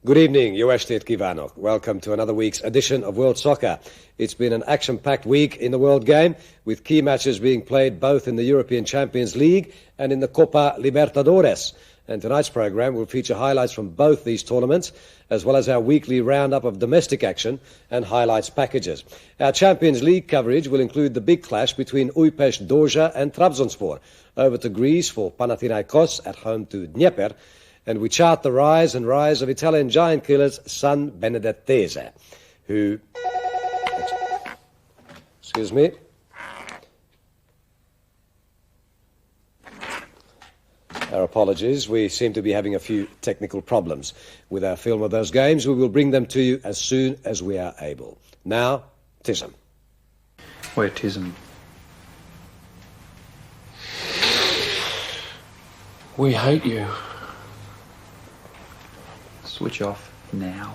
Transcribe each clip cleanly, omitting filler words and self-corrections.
Good evening, jó estét kívánok. Welcome to another week's edition of World Soccer. It's been an action-packed week in the World Game, with key matches being played both in the European Champions League and in the Copa Libertadores. And tonight's programme will feature highlights from both these tournaments, as well as our weekly roundup of domestic action and highlights packages. Our Champions League coverage will include the big clash between Újpest Dózsa and Trabzonspor, over to Greece for Panathinaikos at home to Dnieper, and we chart the rise of Italian giant killers San Benedettese, who... Excuse me. Our apologies. We seem to be having a few technical problems with our film of those games. We will bring them to you as soon as we are able. Now, TISM. We're TISM. We hate you. Switch off now.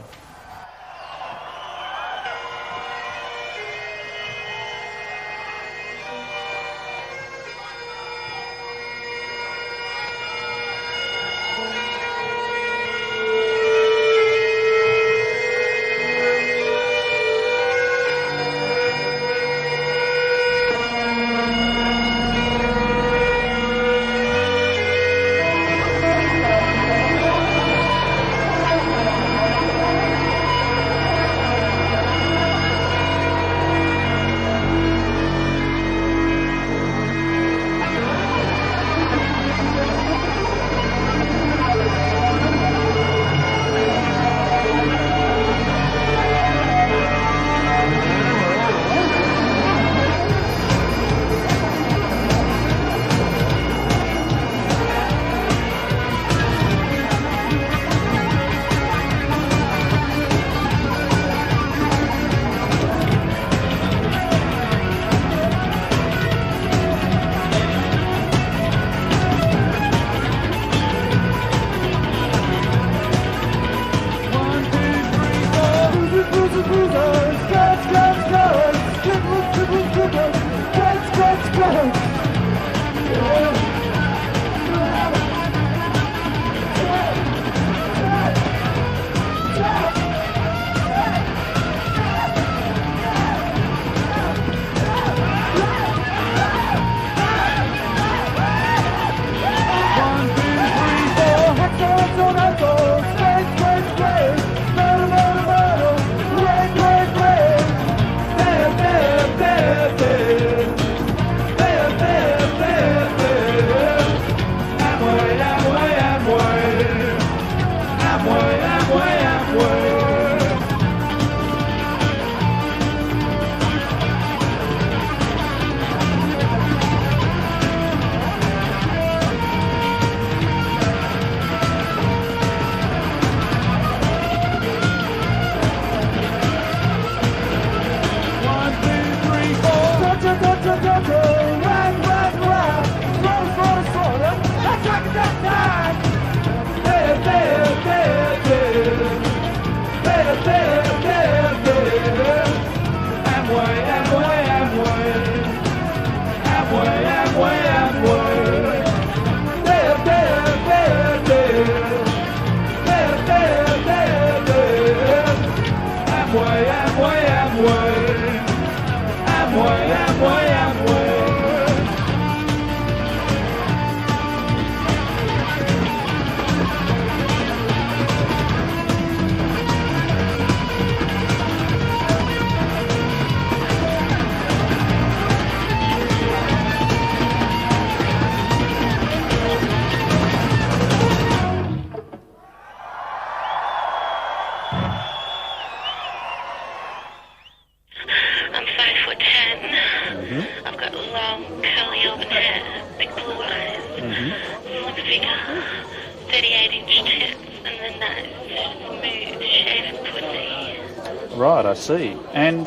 Right, I see. And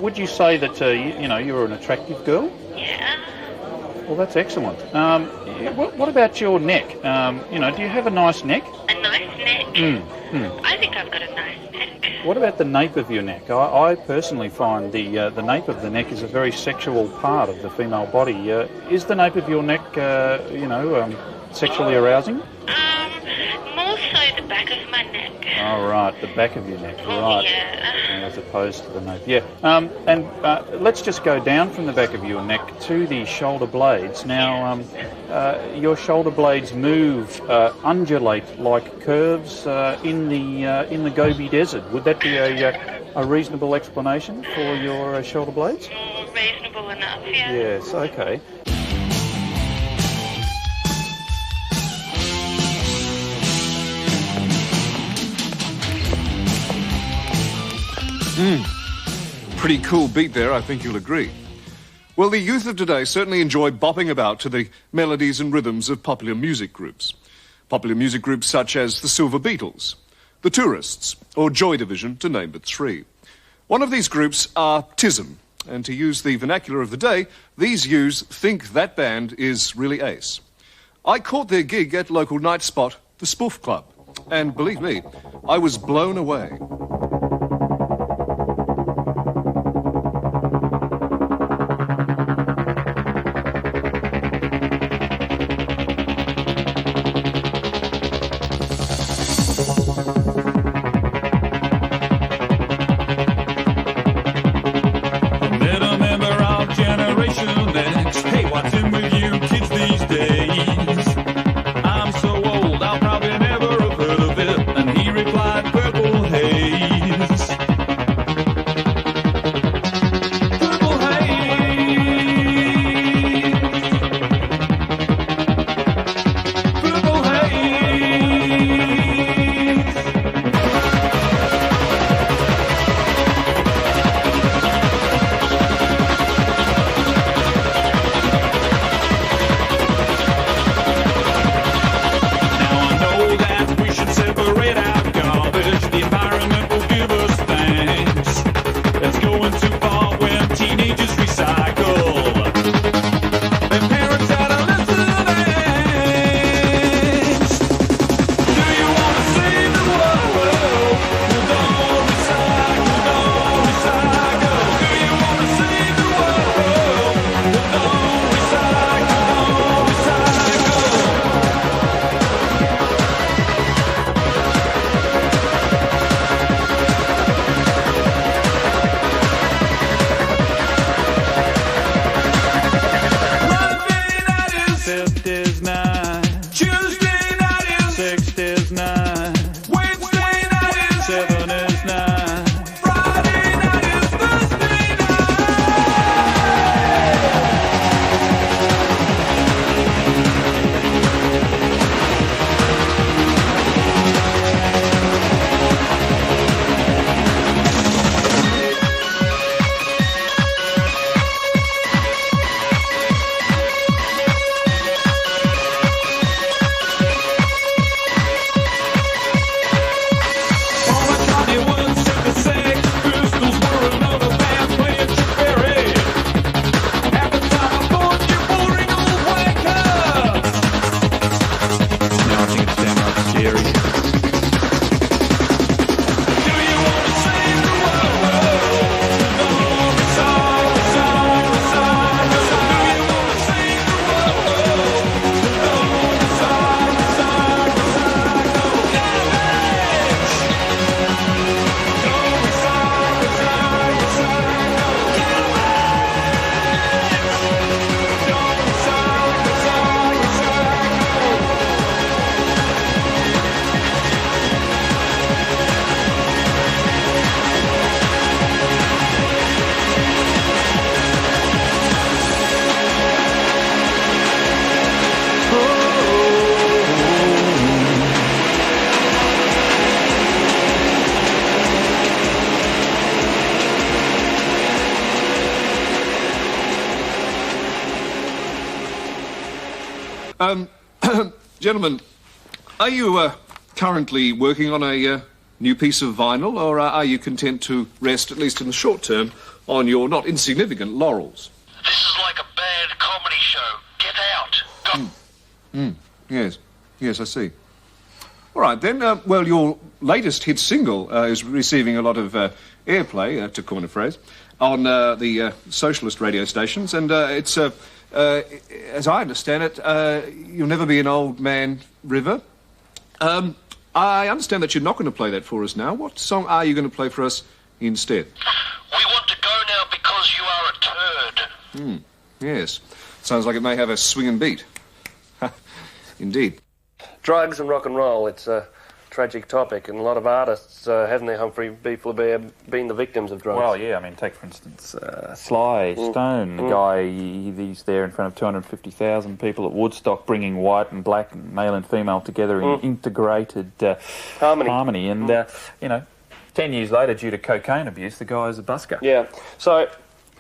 would you say that, you're an attractive girl? Yeah. Well, that's excellent. What about your neck? Do you have a nice neck? A nice neck? I think I've got a nice neck. What about the nape of your neck? I personally find the nape of the neck is a very sexual part of the female body. Is the nape of your neck, sexually arousing? More so the back. back of my neck. Oh, right, the back of your neck, right. Yeah. As opposed to the nape. Yeah, and let's just go down from the back of your neck to the shoulder blades. Now, your shoulder blades move, undulate like curves in the Gobi Desert. Would that be a reasonable explanation for your shoulder blades? Reasonable enough, yeah. Yes, okay. Pretty cool beat there, I think you'll agree. Well, the youth of today certainly enjoy bopping about to the melodies and rhythms of popular music groups. Popular music groups such as the Silver Beatles, the Tourists, or Joy Division, to name but three. One of these groups are TISM, and to use the vernacular of the day, these youths think that band is really ace. I caught their gig at local night spot, the Spoof Club, and believe me, I was blown away. Gentlemen, are you currently working on a new piece of vinyl, or are you content to rest, at least in the short term, on your not insignificant laurels? This is like a bad comedy show. Get out. Go. Yes, I see. All right, then, well, your latest hit single is receiving a lot of airplay, to coin a phrase, on the socialist radio stations, and it's, as I understand it, You'll Never Be an Old Man River. I understand that you're not going to play that for us now. What song are you going to play for us instead? We want to go now because you are a turd. Yes. Sounds like it may have a swinging beat. Indeed. Drugs and rock and roll, it's a tragic topic, and a lot of artists, haven't they, Humphrey B. Flaubert, been the victims of drugs? Well, yeah, I mean, take, for instance, Sly Stone, the guy, he's there in front of 250,000 people at Woodstock, bringing white and black and male and female together in integrated harmony. And, 10 years later, due to cocaine abuse, the guy is a busker. Yeah. So,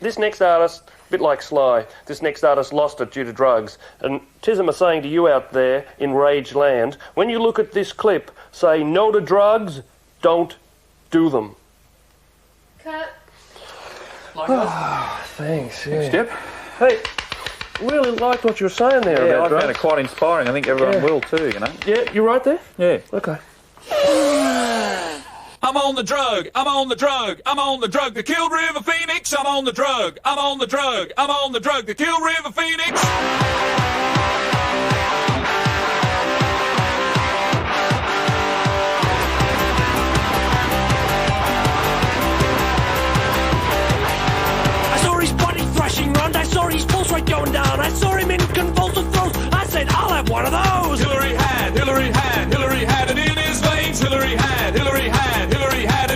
this next artist, a bit like Sly, this next artist lost it due to drugs. And TISM are saying to you out there in Rage Land, when you look at this clip, say no to drugs, don't do them. Cut. Thanks, yeah. Step. Hey, really liked what you were saying there Yeah, about I drugs. found it quite inspiring. I think everyone will too, you know. Yeah, you right there? Yeah. Okay. I'm on the drug, I'm on the drug, I'm on the drug that killed River Phoenix. I'm on the drug, I'm on the drug, I'm on the drug that killed River Phoenix. I saw his body thrashing round, I saw his pulse rate going down, I saw him in convulsive throes, I said, I'll have one of those. Hillary had it in his veins. Hillary had it in his veins. Hillary had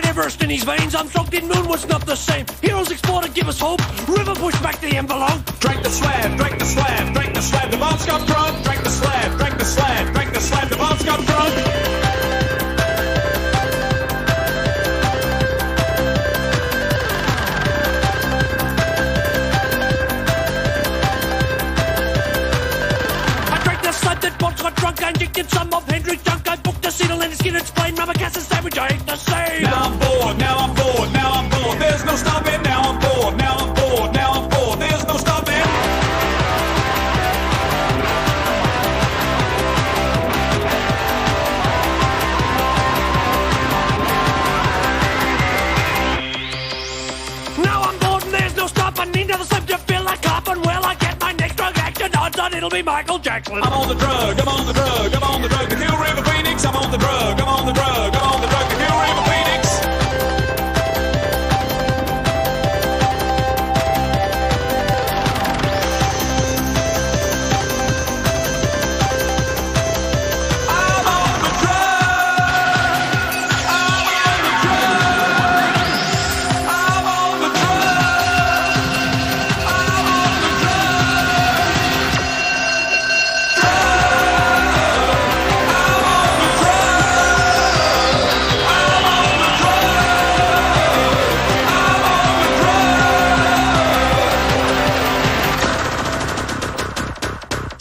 Everest in his veins, Armstrong did moon was not the same. Heroes explore to give us hope, River pushed back the envelope. Drank the slab, drank the slab, drank the slab, the bombs got drunk. Drank the slab, drank the slab, drank the slab, the bombs got drunk. I drank the slab that Bonds got drunk, I injected some of Hendrix junk, I booked a seal and his skin explained, rubber gas and sandwich, I ate the same. Now I'm bored, now I'm bored, now I'm bored. There's no stopping. Now I'm bored, now I'm bored, now I'm bored. There's no stopping. Now I'm bored and there's no stopping, into the slip to feel like carbon. Well, I get my next drug action, odds on it'll be Michael Jackson. I'm on the drug, I'm on the drug, I'm on the drug to kill River Phoenix. I'm on the drug, I'm on the drug, I'm on the drug to kill River Phoenix. I'm on the drug, I'm on the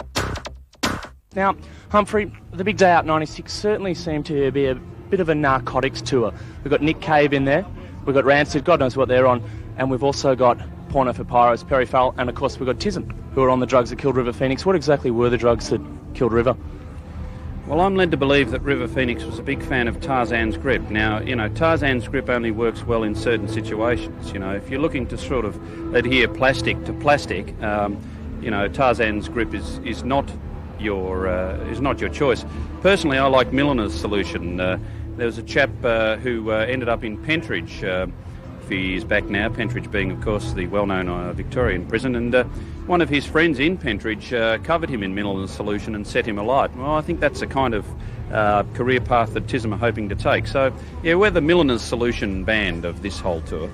drug, I'm on the drug, I'm on the Now, Humphrey, the Big Day Out 96 certainly seemed to be a bit of a narcotics tour. We've got Nick Cave in there, we've got Rancid, God knows what they're on, and we've also got Porno for Pyros, Perry Farrell, and of course we've got TISM, who are on the drugs that killed River Phoenix. What exactly were the drugs that killed River? Well, I'm led to believe that River Phoenix was a big fan of Tarzan's grip. Now, Tarzan's grip only works well in certain situations. If you're looking to sort of adhere plastic to plastic, Tarzan's grip is not your choice. Personally, I like Milner's solution. There was a chap who ended up in Pentridge a few years back now, Pentridge being, of course, the well-known Victorian prison, and one of his friends in Pentridge covered him in Milner's solution and set him alight. Well, I think that's the kind of career path that TISM are hoping to take. So, yeah, we're the Milner's solution band of this whole tour.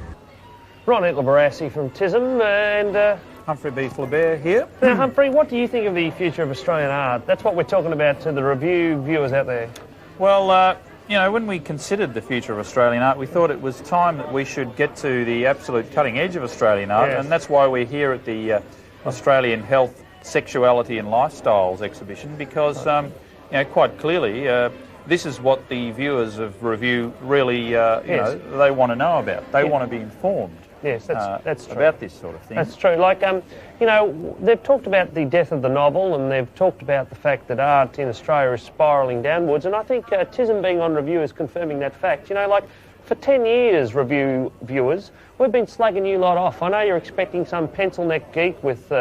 Ron Etler-Barassi from TISM, and Humphrey B. Flaubert here. now, Humphrey, what do you think of the future of Australian art? That's what we're talking about to the review viewers out there. Well, when we considered the future of Australian art, we thought it was time that we should get to the absolute cutting edge of Australian art, Yes. and that's why we're here at the Australian Health, Sexuality and Lifestyles exhibition, because, quite clearly, this is what the viewers of review really, they want to know about. They want to be informed. Yes, that's true. About this sort of thing. That's true. Like, you know, they've talked about the death of the novel, and they've talked about the fact that art in Australia is spiralling downwards, and I think TISM being on review is confirming that fact. You know, like, for 10 years, review viewers, we've been slagging you lot off. I know you're expecting some pencil-neck geek with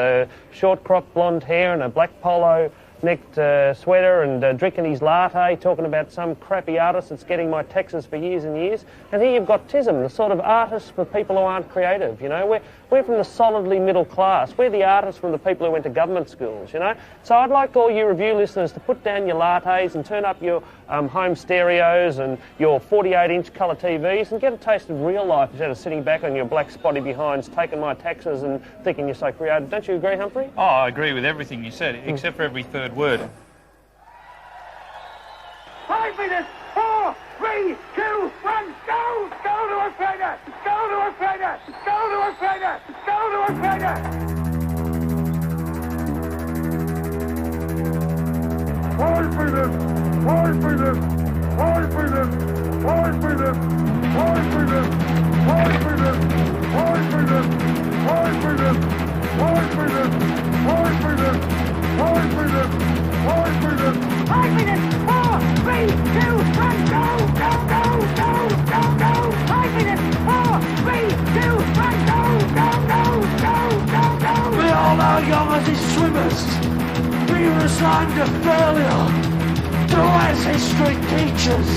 short-cropped blonde hair and a black polo-necked sweater and drinking his latte, talking about some crappy artist that's getting my taxes for years and years. And here you've got TISM, the sort of artists for people who aren't creative, you know. We're from the solidly middle class. We're the artists from the people who went to government schools, you know. So I'd like all you review listeners to put down your lattes and turn up your home stereos and your 48-inch colour TVs and get a taste of real life instead of sitting back on your black spotty behinds, taking my taxes and thinking you're so creative. Don't you agree, Humphrey? Oh, I agree with everything you said, except for every third word. 5 minutes, 4, 3, 2, 1, go! Go to Australia! Go to Australia! Go to Australia! Go to Australia! 5 minutes, 5 minutes, 5 minutes, 5 minutes, 5 minutes, 5 minutes, 5 minutes, 5 minutes, 5 minutes, 5 minutes, 5 minutes, 5 minutes, 5 minutes, 4, 3, 2, 1, go, go, go, go, go, go, 5 minutes, 4, 3, 2, 1, go, go, go, go, go, go. We all are young as these swimmers. We resigned to failure. Do as history teaches.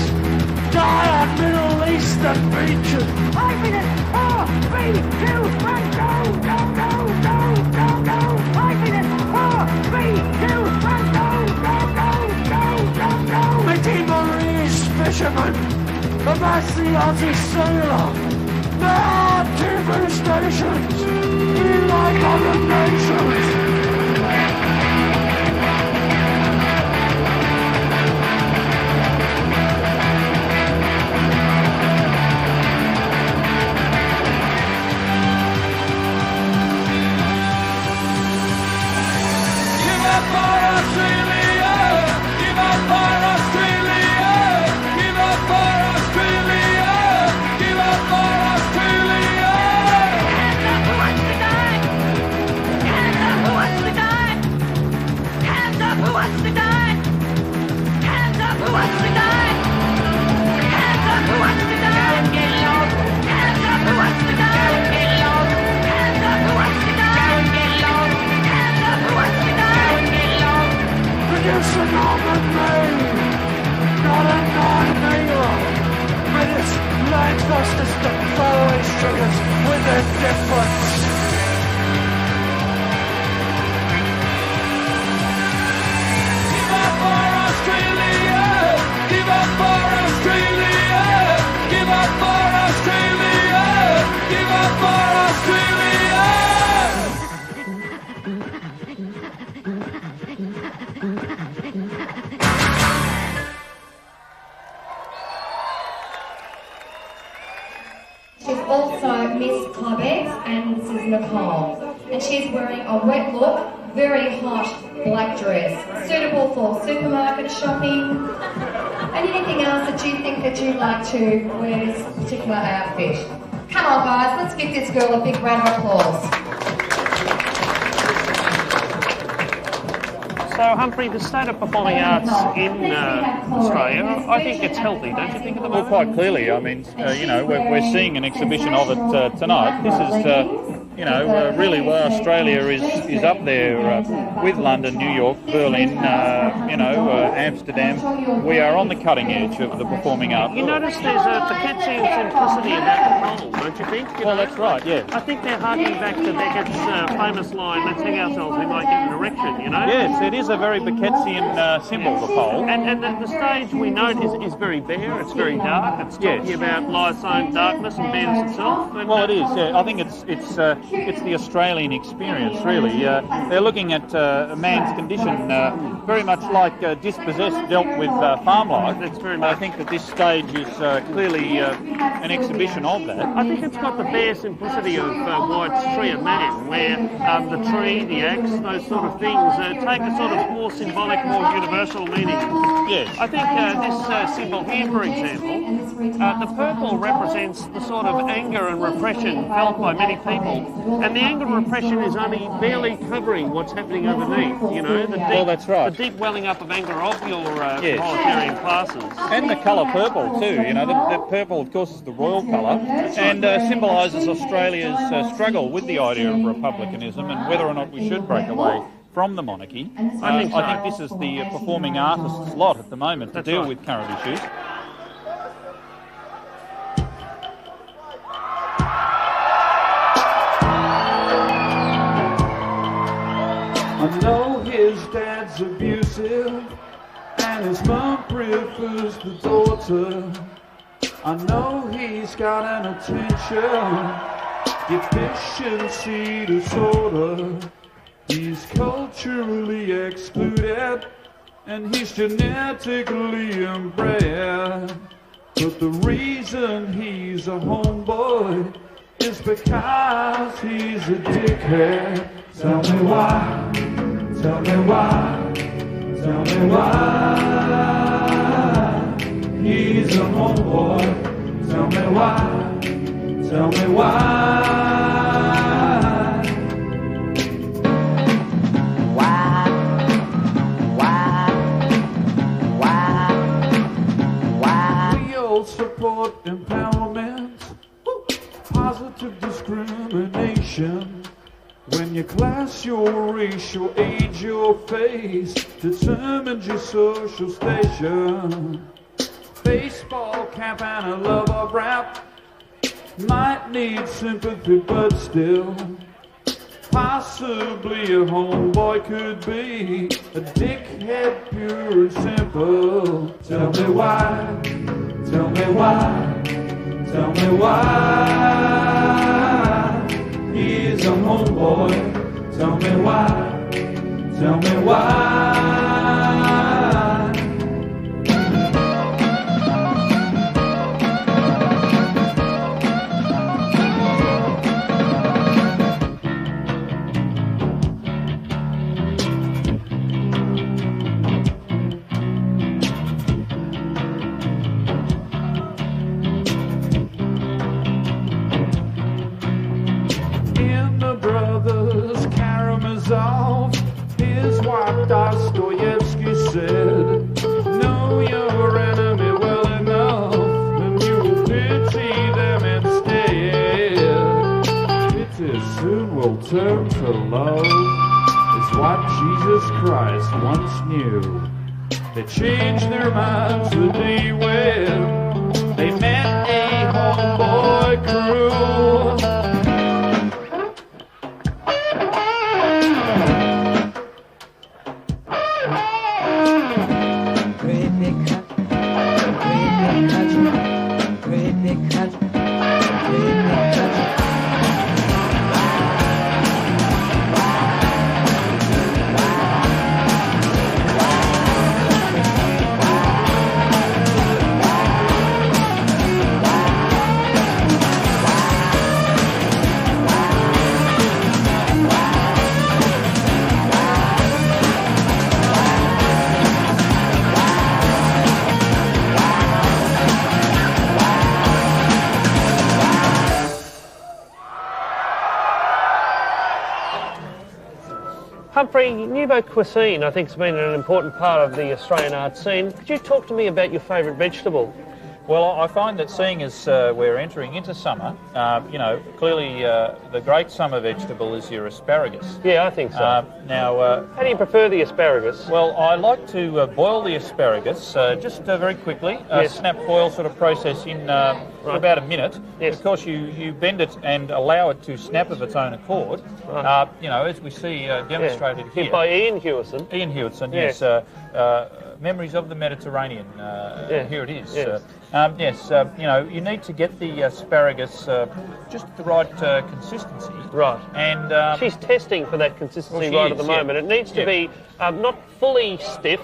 Die on Middle Eastern beaches. 5 minutes, 4, 3, 2, 1, go, go, go, go, go, go. 5 minutes, 4, 3, 2, 1, go, go, go, go, go, go. Mickey Marie's fisherman, the Massey Aussie sailor. There are TV stations, like other nations. And she's wearing a wet look, very hot black dress, suitable for supermarket shopping and anything else that you think that you'd like to wear this particular outfit. Come on guys, let's give this girl a big round of applause. So Humphrey, the state of performing arts in Australia, I think it's healthy, don't you think at the moment? Well, quite clearly. I mean, you know, we're seeing an exhibition of it tonight. This is, you know, really where Australia is up there with London, New York, Berlin, you know, Amsterdam. We are on the cutting edge of the performing arts. You notice there's a Beckett's simplicity in that control, don't you think? Well, that's right, yeah. I think they're harking back to Beckett's famous line, let's hang ourselves, we might get an erection, you know? Yes, it is a very Beckettsian symbol, the pole. And the stage we note is very bare, it's very dark, it's talking about life's own darkness and bareness itself. And, well, it is, yeah. I think it's the Australian experience, really. They're looking at a man's condition very much like Dispossessed dealt with farm life. That's very much. I think that this stage is clearly an exhibition of that. I think it's got the bare simplicity of White's Tree of Man, where the tree, the axe, those sort of things take a sort of more symbolic, more universal meaning. Yes. I think this symbol here, for example, the purple represents the sort of anger and repression felt by many people, and the anger and repression is only barely covering what's happening underneath, you know, the deep, that's right. the deep welling up of anger of your proletarian classes. And the colour purple too, you know, the purple of course is the royal colour and symbolises Australia's struggle with the idea of republicanism and whether or not we should break away from the monarchy. I think this is the performing artist's lot at the moment to deal with current issues. I know his dad's abusive and his mum prefers the daughter. I know he's got an attention deficiency disorder. He's culturally excluded and he's genetically inbred. But the reason he's a homeboy is because he's a dickhead. Tell me why, tell me why, tell me why. He's a homeboy. Tell me why, tell me why. We all support empowerment, positive discrimination. When your class, your race, your age, your face determines your social station. Baseball cap and a love of rap might need sympathy, but still, possibly a homeboy could be a dickhead pure and simple. Tell me why, tell me why, tell me why. He's a homeboy. Tell me why, tell me why. His wife Dostoevsky said, know your enemy well enough, and you will pity them instead. Pity soon will turn to love, is what Jesus Christ once knew. They changed their minds the day when they met a homeboy crew. Humphrey, Nouveau cuisine, I think, has been an important part of the Australian art scene. Could you talk to me about your favourite vegetable? Well, I find that seeing as we're entering into summer, you know, clearly the great summer vegetable is your asparagus. Yeah, I think so. Now, how do you prefer the asparagus? Well, I like to boil the asparagus just very quickly. Yes. Snap boil sort of process in for about a minute. Yes. Of course, you bend it and allow it to snap of its own accord. Right. You know, as we see demonstrated here. By Ian Hewison. Ian Hewison, Yes. yes. Memories of the Mediterranean. Here it is. Yes. You know, you need to get the asparagus just the right consistency. Right. And she's testing for that consistency right at the moment. It needs to be not fully stiff,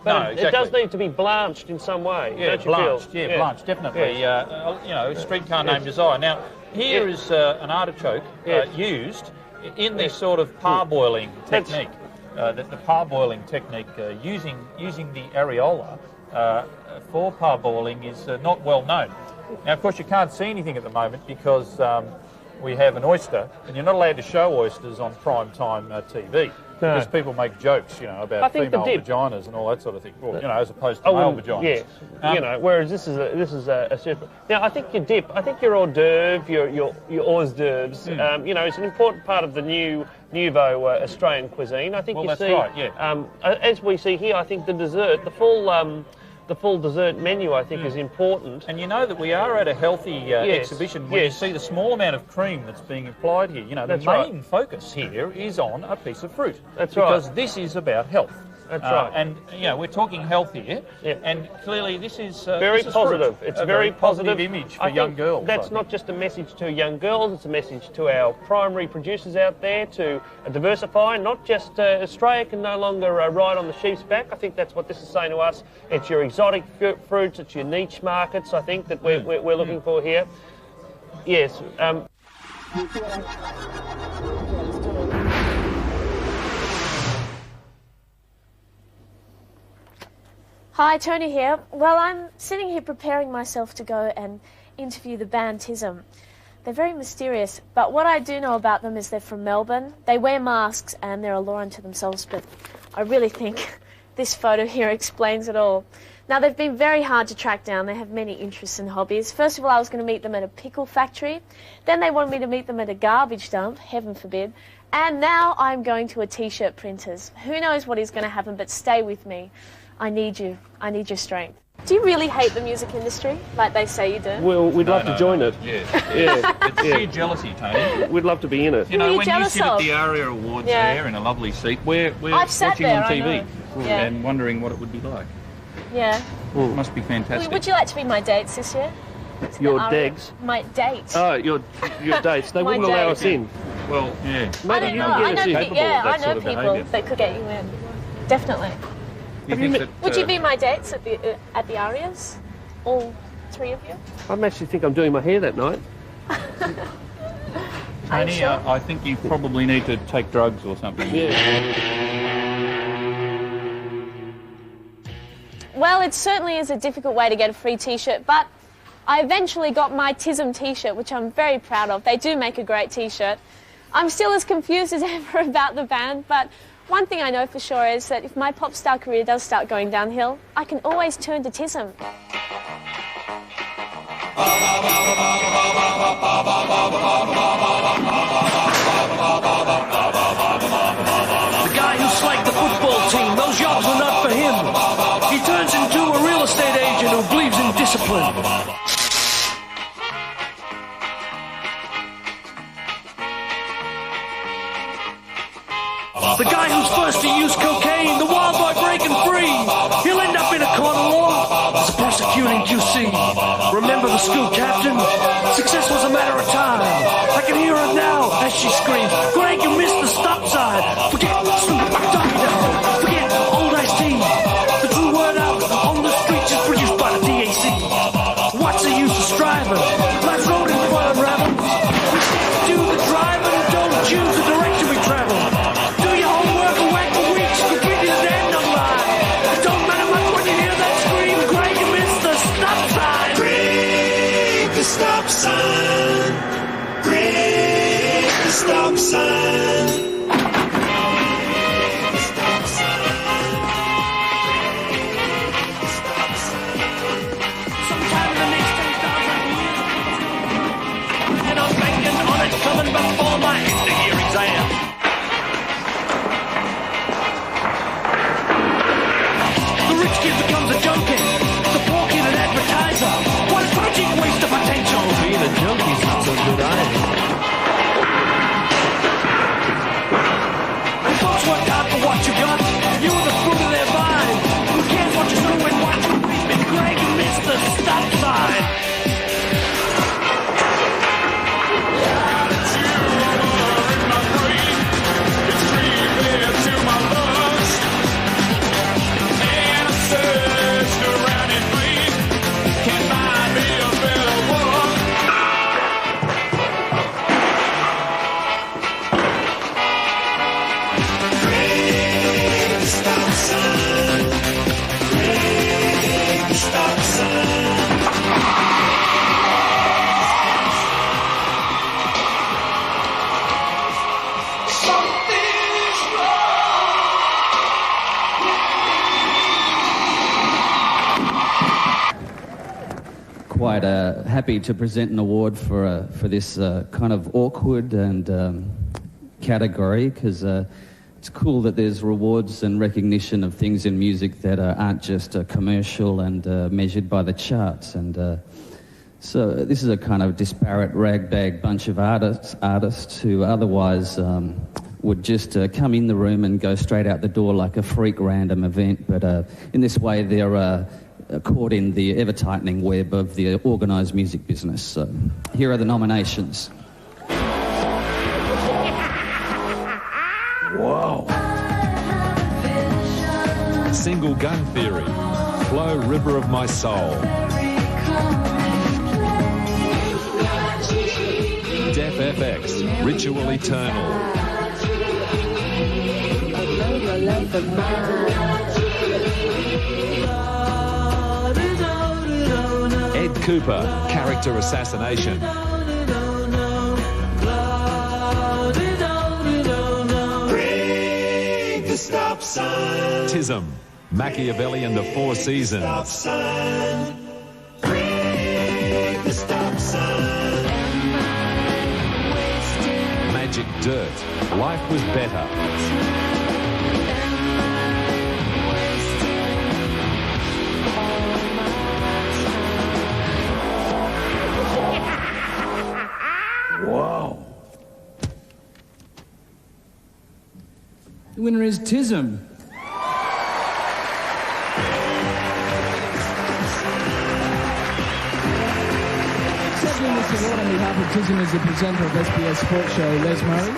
But it does need to be blanched in some way. Yeah, don't you blanched. feel? Yeah, blanched, definitely. Yes. Streetcar named Desire. Now, here is an artichoke used in this sort of parboiling technique. The parboiling technique using the areola for parboiling is not well known. Now, of course, you can't see anything at the moment because we have an oyster, and you're not allowed to show oysters on prime time TV. Because people make jokes, about female vaginas and all that sort of thing. Well, as opposed to male vaginas. Yeah, whereas this is a super. Now, I think your dip, I think your hors d'oeuvre, your hors d'oeuvres, it's an important part of the nouveau Australian cuisine. I think that's right. Yeah. As we see here, I think the dessert, the full dessert menu, I think, is important. And you know that we are at a healthy exhibition where you see the small amount of cream that's being applied here. The main focus here is on a piece of fruit. That's right. Because this is about health. That's right. And, we're talking health here, and clearly this is very positive. Fruit. It's a very positive image for young girls. That's not just a message to young girls, it's a message to our primary producers out there to diversify. Not just Australia can no longer ride on the sheep's back. I think that's what this is saying to us. It's your exotic fruits, it's your niche markets, I think, that we're looking for here. Yes. Hi, Tony here. Well, I'm sitting here preparing myself to go and interview the band TISM. They're very mysterious, but what I do know about them is they're from Melbourne. They wear masks and they're a law unto themselves, but I really think this photo here explains it all. Now, they've been very hard to track down. They have many interests and hobbies. First of all, I was going to meet them at a pickle factory. Then they wanted me to meet them at a garbage dump, heaven forbid. And now I'm going to a T-shirt printer's. Who knows what is going to happen, but stay with me. I need you. I need your strength. Do you really hate the music industry, like they say you do? Well, we'd love to join it. Yeah. It's sheer jealousy, Tony. We'd love to be in it. When you sit at the ARIA Awards there in a lovely seat, we're watching on TV and wondering what it would be like. Yeah. It must be fantastic. Would you like to be my dates this year? Your dates? My date. Oh, your dates. They wouldn't allow us in. Well, yeah. Maybe you can get us in. I know people that could get you in. Definitely. Would you be my dates at the Arias? All three of you? I actually think I'm doing my hair that night. Tony, sure? I think you probably need to take drugs or something. Well, it certainly is a difficult way to get a free T-shirt, but I eventually got my TISM T-shirt, which I'm very proud of. They do make a great T-shirt. I'm still as confused as ever about the band, but one thing I know for sure is that if my pop star career does start going downhill, I can always turn to TISM. The guy who slacked the football team, those jobs were not for him. He turns into a real estate agent who believes in discipline. The guy who's first to use cocaine, the wild boy breaking free. He'll end up in a court of law as a prosecuting QC. Remember the school captain? Success was a matter of time. I can hear her now as she screams, Greg, you missed the stop sign. Forget stupid McDonald's. Forget old iced tea. The true word out on the streets is produced by the DAC. What's the use of striving? Life's road in front unravel. We stick to the driver and don't choose the direction we travel. Stop sign. Break the stop sign. Stop sign. Stop sign. Sometime in the next 10,000 years, and I'm banking on it coming before my end-of-year exam. The rich kid becomes a junkie. The poor kid an advertiser. What a tragic waste of potential. Being a junkie's not so good either. And folks work hard for what you got. You are the fruit of their vine. Who cares what you do and what you reap? And Greg missed the stop sign. quite happy to present an award for this kind of awkward and category, because it's cool that there's rewards and recognition of things in music that aren't just commercial and measured by the charts. And so this is a kind of disparate ragbag bunch of artists who otherwise would just come in the room and go straight out the door like a freak random event. But in this way, they're caught in the ever-tightening web of the organised music business. So here are the nominations. Whoa. Single Gun Theory, Flow River of My Soul. Def FX, Ritual Eternal. Ed Cooper, Character Assassination. Bring the stop sign. TISM, Machiavelli and the Four Seasons. Stop sign. Bring the stop sign. Magic Dirt, Life Was Better. Whoa. The winner is TISM. Accepting this award on behalf of TISM is the presenter of SBS Sports Show, Les Murray.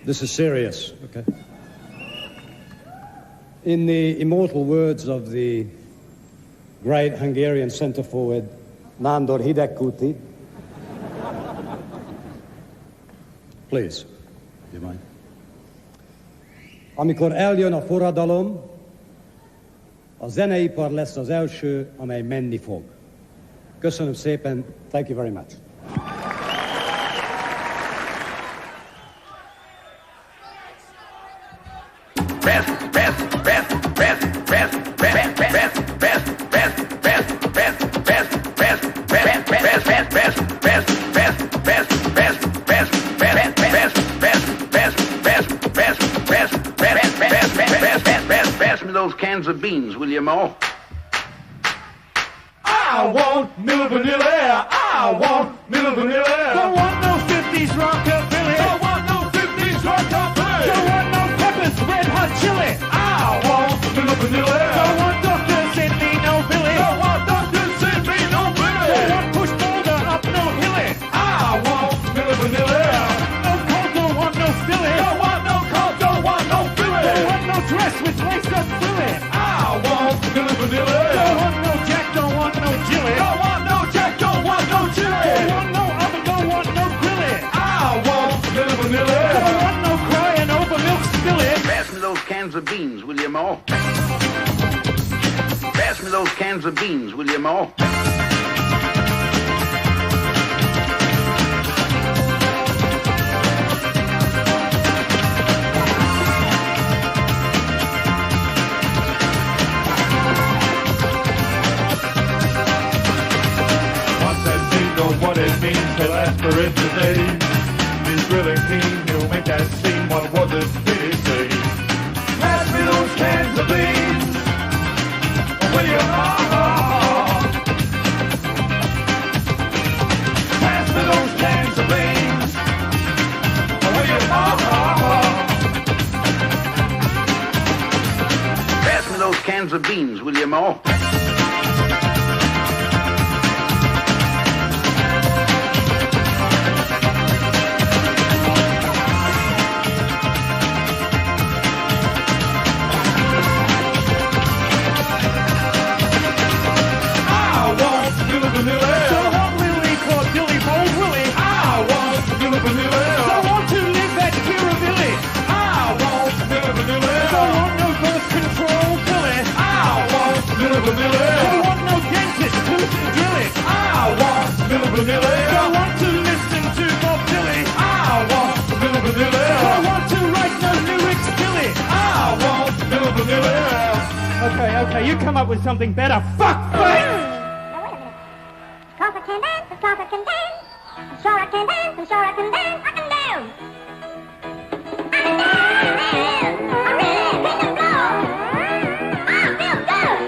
This is serious, okay? In the immortal words of the great Hungarian centre forward, Nándor Hidegkuti, please, do you mind? Amikor eljön a forradalom, a zeneipar lesz az első, amely menni fog. Köszönöm szépen, thank you very much. Pass me those cans of beans, will you, Mo? I want Milli Vanilli. I want Milli Vanilli. Don't want no 50s rockabilly. Don't want no 50s rockabilly. Don't want no peppers, red hot chili. I want Milli Vanilli. Don't want Dr. Sidney, no Billy. Don't want Dr. Sidney, no Billy. Don't want push boulder up no hilly. I want Milli Vanilli. No cold, don't want no filly. Don't want no cold, don't want no filly. Don't want no dress with lace up filly. I want Milli Vanilli. Don't want no Jack, don't want no Jilly. Don't want no Jack, don't want no Jilly. Don't want no oven, don't want no grilly. I want Milli Vanilli. Don't want no crying over milk spilly. Pass me those cans of beans, will you, Mo? Pass me those cans of beans, will you, Mo? What it means to last for it today. He's really keen, he'll make that scene. What was it did he say? Pass me those cans of beans, will you? Pass me those cans of beans, will you? Pass me those cans of beans, will you, Mo? Vanilla. you come up with something better. Fuck face! Cause I can dance, cause I can dance. Sure I can dance, and sure I can dance. I can dance. I can dance. I really hit the floor. I feel good.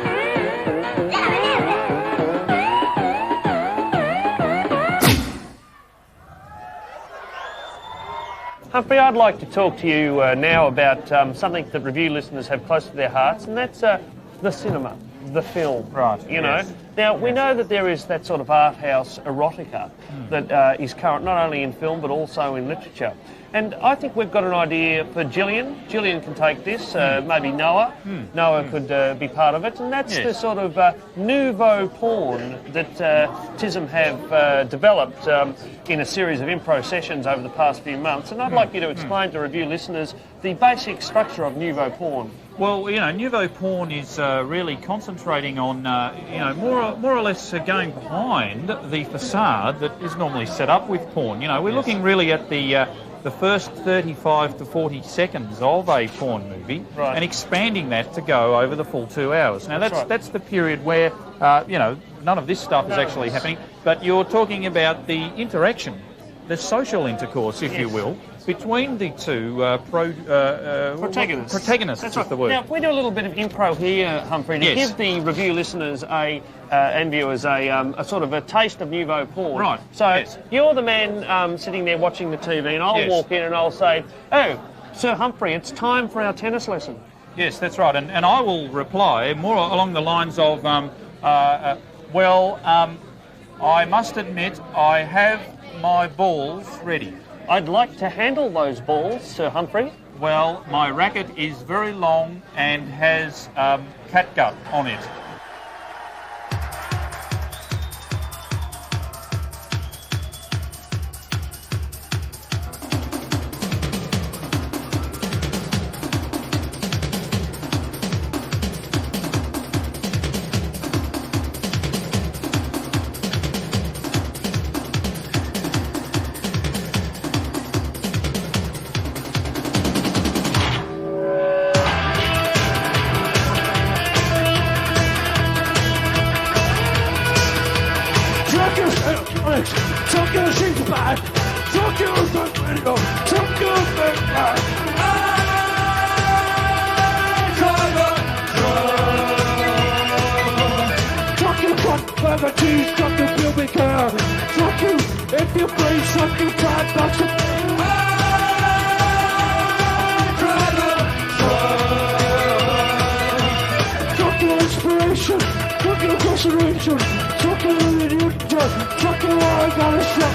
Humphrey, I'd like to talk to you now about something that review listeners have close to their hearts, and that's the cinema, the film. Right. You know. Now, we know that there is that sort of art house erotica that is current not only in film but also in literature. And I think we've got an idea for Gillian. Gillian can take this, maybe Noah. Noah could be part of it. And that's the sort of nouveau porn that TISM have developed in a series of improv sessions over the past few months. And I'd like you to explain to review listeners the basic structure of nouveau porn. Well, you know, nouveau porn is really concentrating on, you know, more or less going behind the facade that is normally set up with porn. You know, we're looking really at the first 35 to 40 seconds of a porn movie and expanding that to go over the full 2 hours. Now, that's the period where, you know, none of this stuff is actually happening, but you're talking about the interaction, the social intercourse, if you will, between the two protagonists. That's is the word. Now, if we do a little bit of impro here, Humphrey, to give the review listeners and viewers a sort of a taste of nouveau porn. Right. So you're the man sitting there watching the TV, and I'll walk in and I'll say, "Oh, Sir Humphrey, it's time for our tennis lesson." Yes, that's right. And I will reply more along the lines of, I must admit I have my balls ready. I'd like to handle those balls, Sir Humphrey. Well, my racket is very long and has catgut on it. Tokyo she's back. Tokyo's back radio. Tokyo's back. Tokyo got further cheese. Tokyo pubic hair. Tokyo, if you please, Tokyo bad box of. Tokyo inspiration. Tokyo consideration. Tokyo in Tokyo, I got a shot.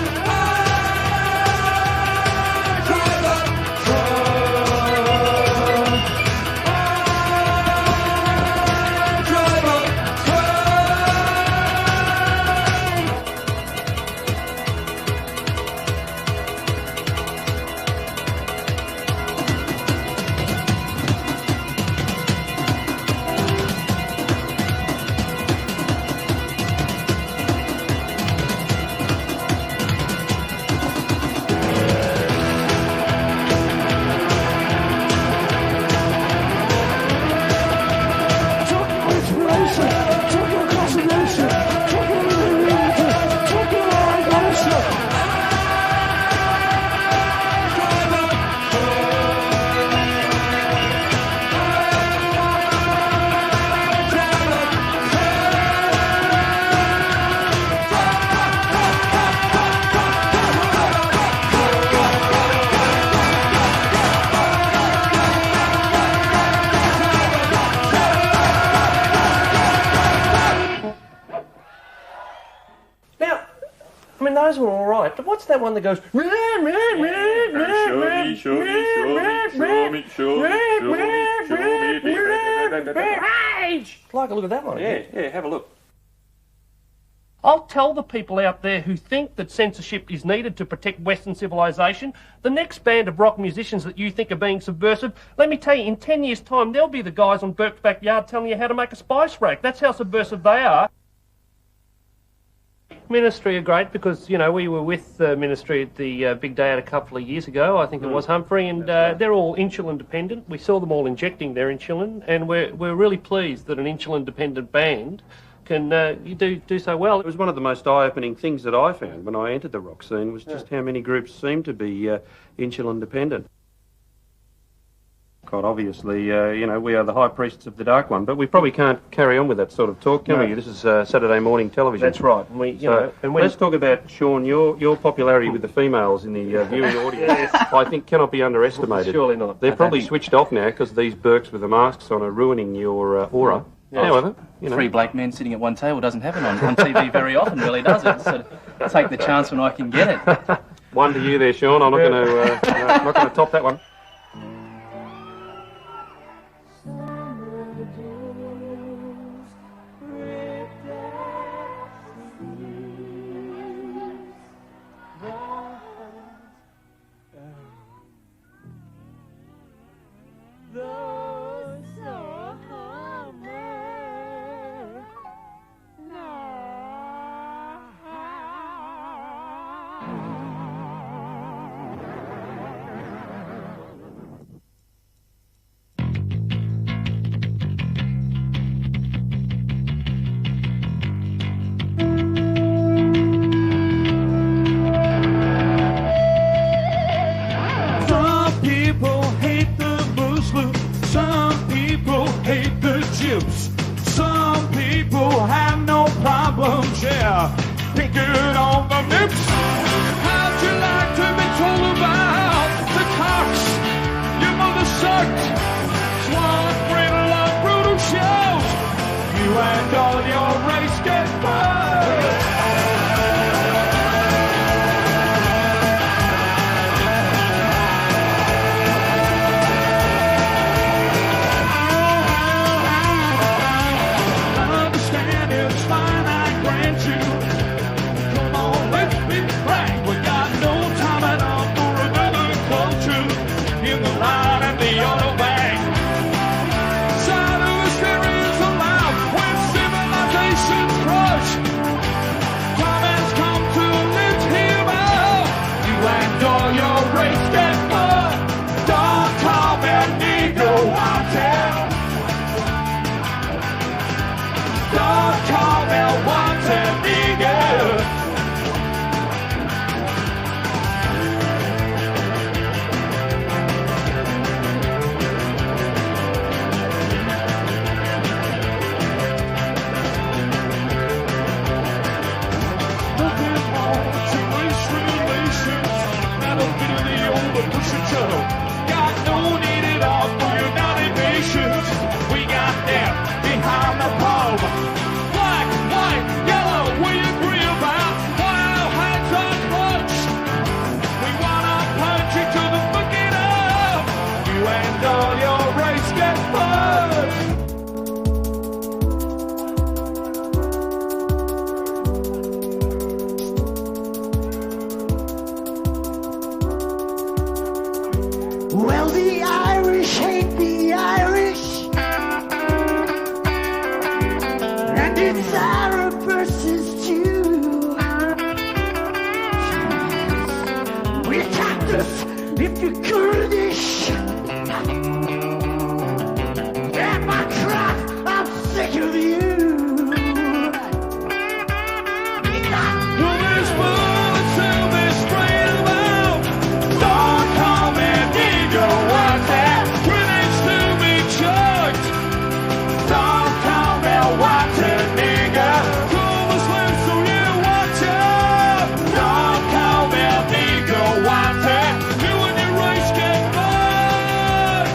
Those were all right, but what's that one that goes? Like a look at that one. Yeah, have a look. I'll tell the people out there who think that censorship is needed to protect Western civilization, the next band of rock musicians that you think are being subversive, let me tell you, in 10 years' time, they'll be the guys on Burke's backyard telling you how to make a spice rack. That's how subversive they are. Ministry are great because, you know, we were with Ministry at the Big Day Out a couple of years ago, I think it was, Humphrey, and they're all insulin dependent. We saw them all injecting their insulin, and we're really pleased that an insulin dependent band can do so well. It was one of the most eye-opening things that I found when I entered the rock scene was just how many groups seem to be insulin dependent. Quite obviously, you know, we are the high priests of the Dark One, but we probably can't carry on with that sort of talk, can we? This is Saturday morning television. That's right. Let's talk about, Sean, your popularity with the females in the viewing audience. I think cannot be underestimated. Surely not. They're probably switched off now because these Burks with the masks on are ruining your aura. Yeah. However, you know. 3 black men sitting at one table doesn't happen on TV very often, really, does it? So take the chance when I can get it. One to you there, Sean. I'm not going to top that one. Some people have no problems, yeah. Pick it on the nips. How'd you like to be told about the cocks your mother sucked? Swallowed brittle of brutal shows. You and all your race get burned. Got no need at all for your naughty nations. We got them behind the pole. Black, white, yellow, we agree about wild hands on clutch. We wanna punch you to the fucking up. You and all your race get punched. Well, the Irish hate the Irish, and it's Arab versus Jew. We attacked us if you're Kurdish. And my crap, I'm sick of you. There's bullets in this train about. Don't call me Negro, what's that? Critics to be judged. Don't call me white nigger. Cool Muslim, so you watch out. Don't call me Negro, what's that? You and your race get mud.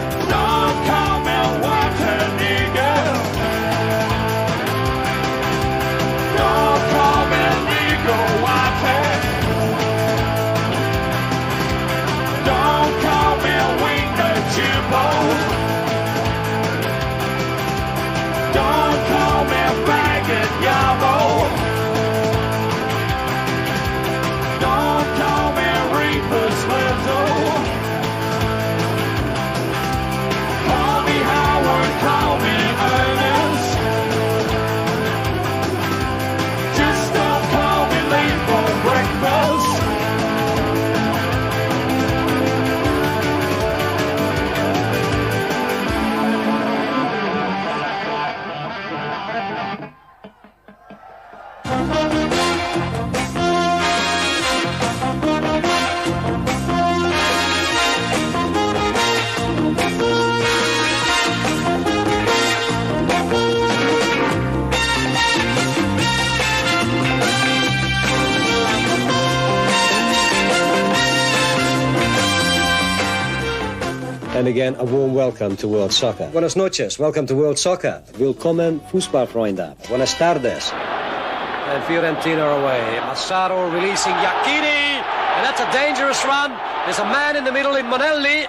And again, a warm welcome to World Soccer. Buenas noches, welcome to World Soccer. Willkommen, Fußballfreunde. Buenas tardes. And Fiorentina are away. Massaro releasing Iachini. And that's a dangerous run. There's a man in the middle in Monelli.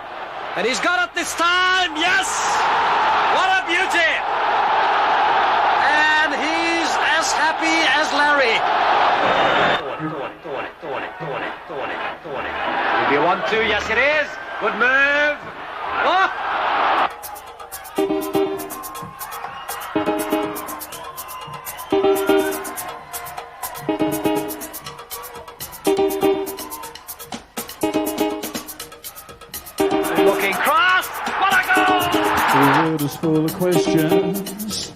And he's got it this time. Yes! What a beauty! And he's as happy as Larry. Will be 1-2. Yes, it is. Good move. Oh! Looking cross. What a goal! The world is full of questions.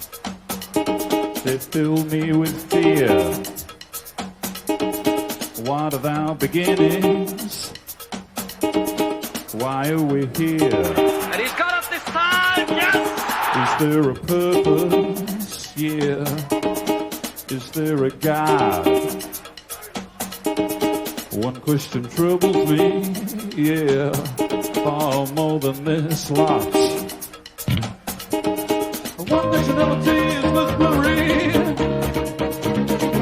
They fill me with fear. What of our beginnings? Why are we here? And he's got it this time, yes! Is there a purpose? Yeah. Is there a God? One question troubles me, yeah. Far more than this lot. One nationality is whispering.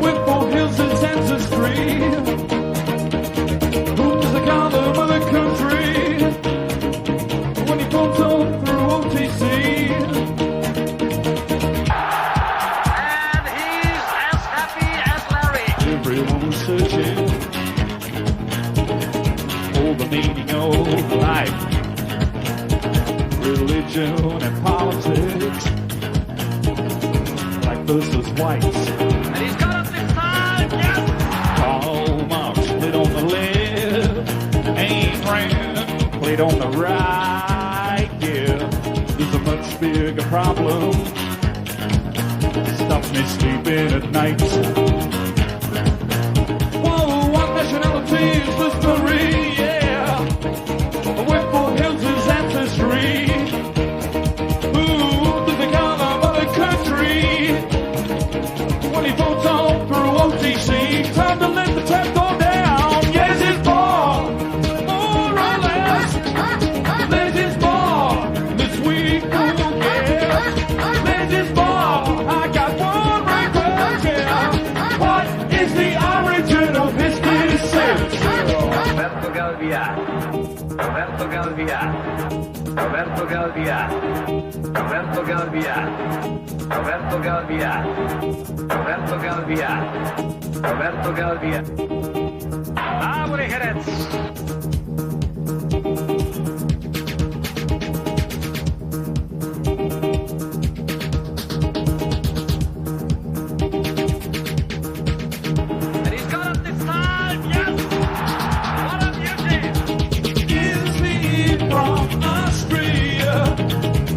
With 4 hills and ancestry. Who's the color of the country? When he comes home through OTC. And he's as happy as Larry. Everyone was searching for the meaning of life. Religion and politics. Black versus white. And he's got it this time, yes! Karl Marx played on the left. Ayn Rand played on the right. Yeah, there's a much bigger problem. Stops me sleeping at night. Whoa, one nationality is history, yeah. With 4 hills is ancestry. Who does the color of the country? When he votes on through OTC, time to let the tap go down. Yes, it's ball, more or less. There's his ball this week. Yeah. There's his ball. I got one request. Yeah. What is the origin of his descent? Roberto Galvia. Roberto Galvia. Roberto Galvia. Roberto Galvia. Roberto Galvia. Roberto Galvia. Roberto Galvia. Abre Jerez. And he's got it this time, yes! What a beauty! Is he from Austria,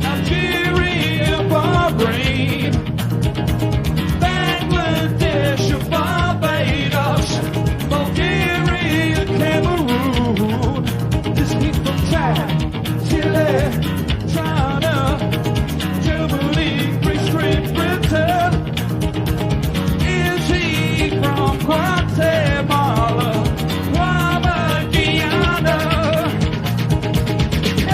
Algeria, Bahrain, Bangladesh, or Barbados, Bulgaria, Cameroon? Is he from Chad, Chile, China, Germany, Greece, Great Britain? Is he from Guatemala, Guava, Guyana?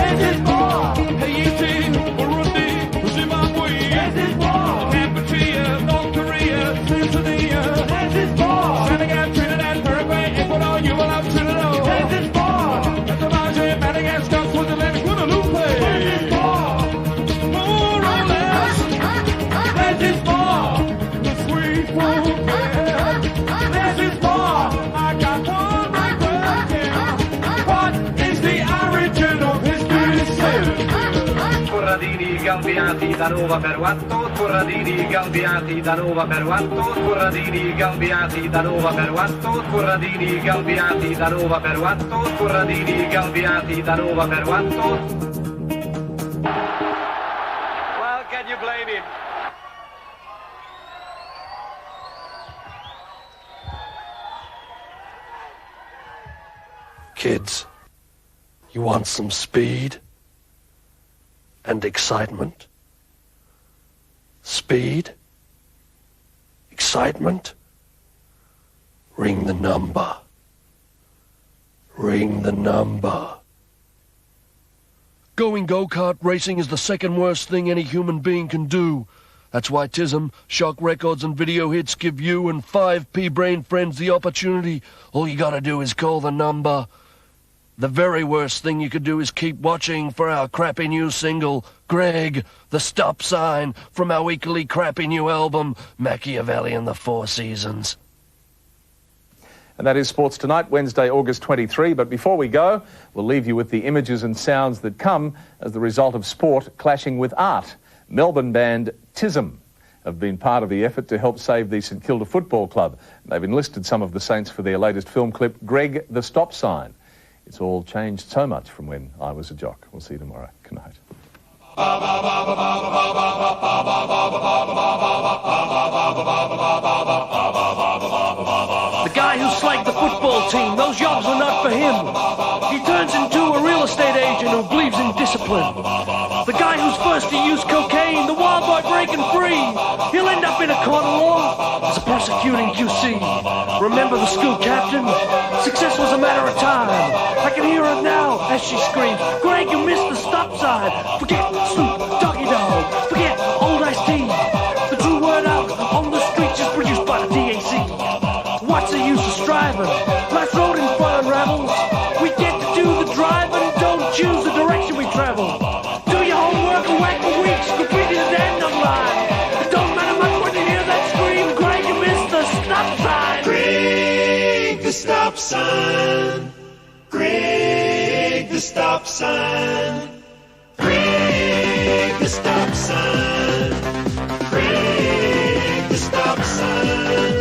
Is it more? Haiti, Burundi, Zimbabwe? Is it more? Kampuchea, North Korea, Tanzania? Is it more? Senegal, Trinidad, Paraguay, Ecuador, you will have Trinidad. Is it more? Ethiopia, Madagascar, Switzerland, Guadeloupe? Is it more? More or less? Is it more? The sweet food, yeah. This is more. I got one request, yeah. What is the origin of his descent? Corradini gambiati da Roma per 8, Corradini gambiati da Roma per 8, Corradini gambiati da Roma per 8, Corradini gambiati da Roma per 8, Corradini gambiati da Roma per 8. Well, can you blame him? Kids, you want some speed and excitement? Speed? Excitement? Ring the number. Ring the number. Going go-kart racing is the second worst thing any human being can do. That's why TISM, Shock Records and Video Hits give you and 5P Brain friends the opportunity. All you gotta do is call the number. The very worst thing you could do is keep watching for our crappy new single, Greg, the Stop Sign, from our equally crappy new album, Machiavelli and the Four Seasons. And that is Sports Tonight, Wednesday, August 23. But before we go, we'll leave you with the images and sounds that come as the result of sport clashing with art. Melbourne band TISM have been part of the effort to help save the St Kilda Football Club. They've enlisted some of the Saints for their latest film clip, Greg, the Stop Sign. It's all changed so much from when I was a jock. We'll see you tomorrow. Good night. The guy who slagged the football team, those jobs were not for him. He turns into a real estate agent who believes in discipline. The guy who's first to use cocaine, the wild boy breaking free. He'll end up in a court of law as a prosecuting QC. Remember the school captain? Success was a matter of time. I can hear her now as she screams, Greg, you missed the stop sign. Forget Snoop, Doggy Dog, forget Old Ice Tea. The true word out on the streets is produced by the DAC. What's the use of striving? Life's road in front unravels. We get to do the driving, don't choose the direction we travel. Do your homework and whack for weeks, graffiti the damn number line. It don't matter much when you hear that scream, Greg, you missed the stop sign. Greg, the stop sign. Greg, the stop sign. Greg, the stop sign. Greg, the stop sign.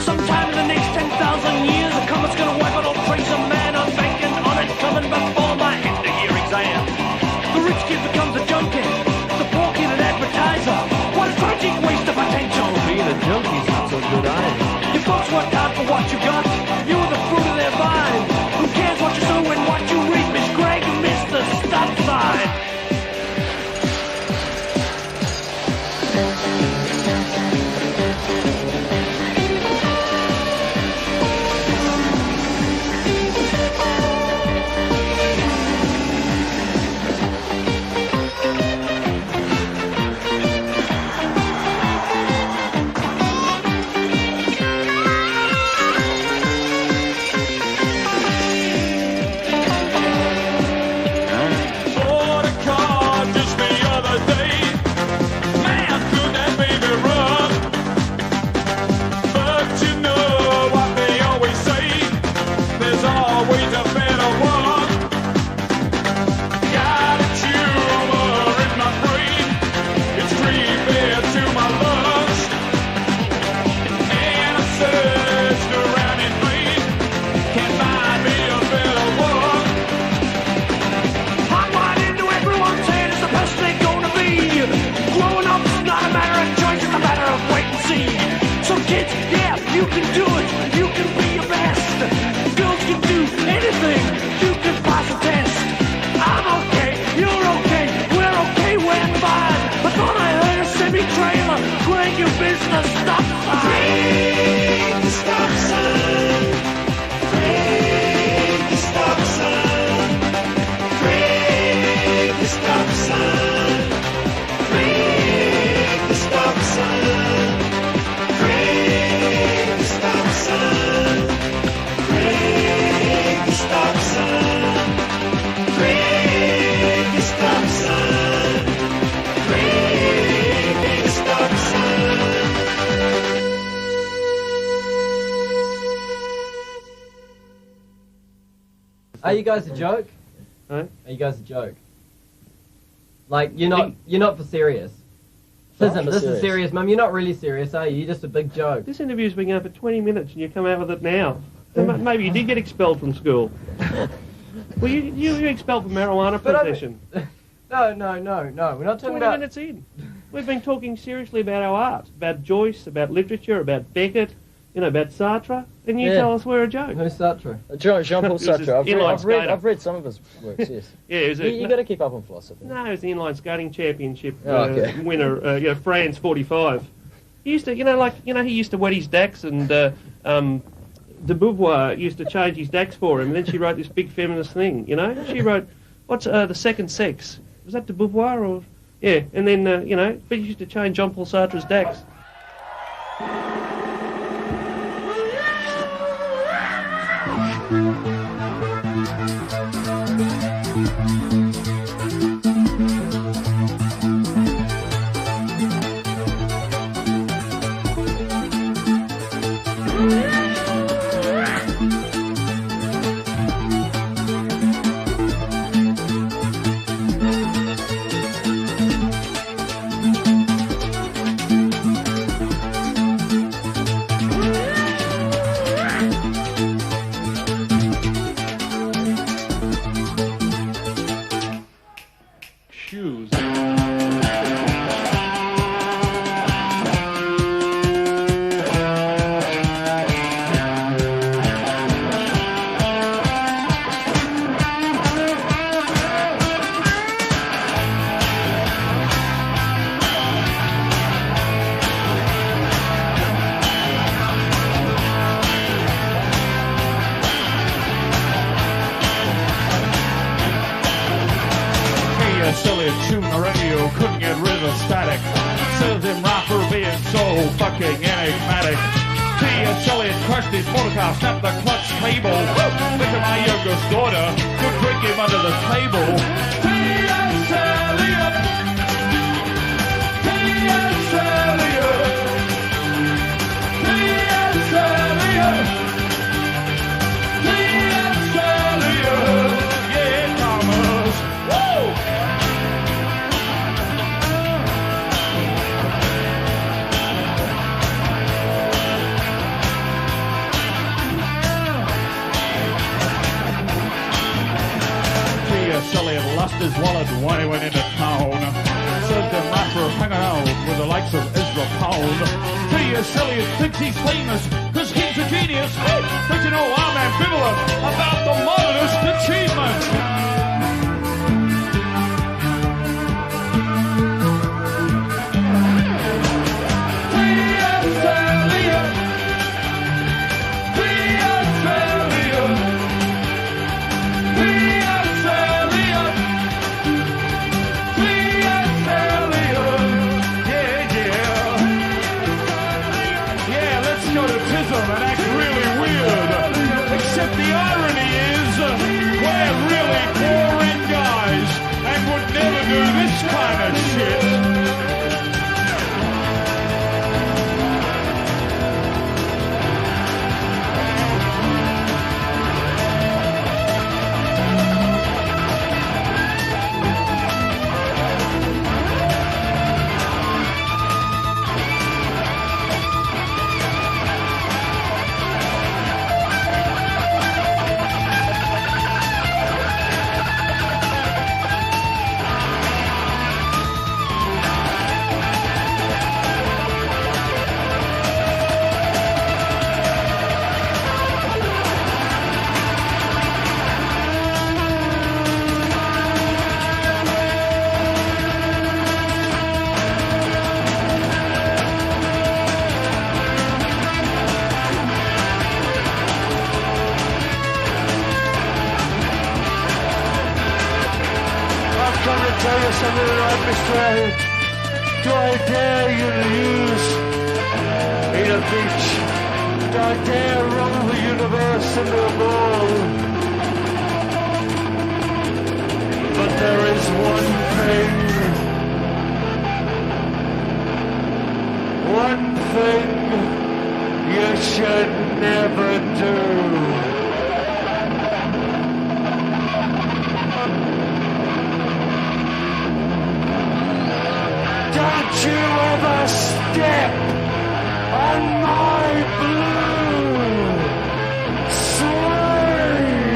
Sometime in the next 10,000 years, a comet's gonna wipe out all trace of man. I'm banking on it coming before my end-of-year exam. The rich kid becomes a junkie, the poor kid an advertiser. What a tragic waste of potential. Being a junkie's not so good either. Your folks worked hard for what you got. You were the fruit of their vine. Who cares what you sow and what you reap? Miss Greg, you missed the stop sign. You can do it, you can be your best. Girls can do anything, you can pass a test. I'm okay, you're okay, we're okay, we're fine. I thought I heard a semi-trailer, Greg, you missed the stop sign. Greg, the stop sign. Greg, the stop sign. Greg, the stop sign. Greg, the stop sign. Are you guys a joke? Huh? Are you guys a joke? Like, you're not for serious. Listen, this is serious, Mum. You're not really serious, are you? You're just a big joke. This interview's been going for 20 minutes and you come out with it now. Maybe you did get expelled from school. Well, you expelled for marijuana possession. No. We're not talking 20 about... minutes in. We've been talking seriously about our art, about Joyce, about literature, about Beckett, about Sartre, and you tell us we're a joke. Who's Sartre? Jean-Paul Sartre. I've read some of his works, yes. Yeah, you got to keep up on philosophy. No, he was the inline skating championship winner, France 45. He used to, he used to wet his dacks, and de Beauvoir used to change his dacks for him, and then she wrote this big feminist thing, She wrote, what's the Second Sex? Was that de Beauvoir or? Yeah, and then, but you used to change Jean-Paul Sartre's Dax. On my blue suede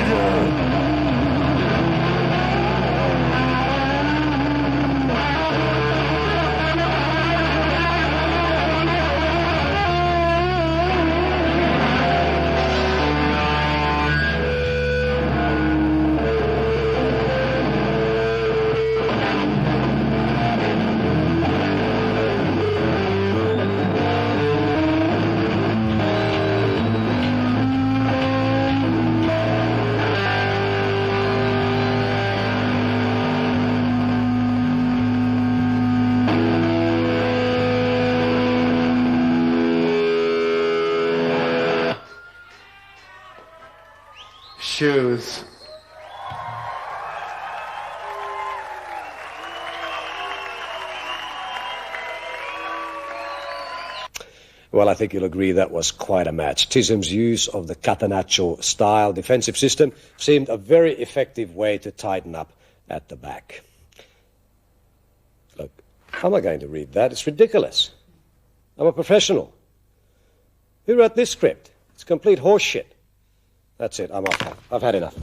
choose. Well, I think you'll agree that was quite a match. TISM's use of the Catenaccio style defensive system seemed a very effective way to tighten up at the back. Look, how am I going to read that? It's ridiculous. I'm a professional. Who wrote this script? It's complete horseshit. That's it, I'm off. I've had enough.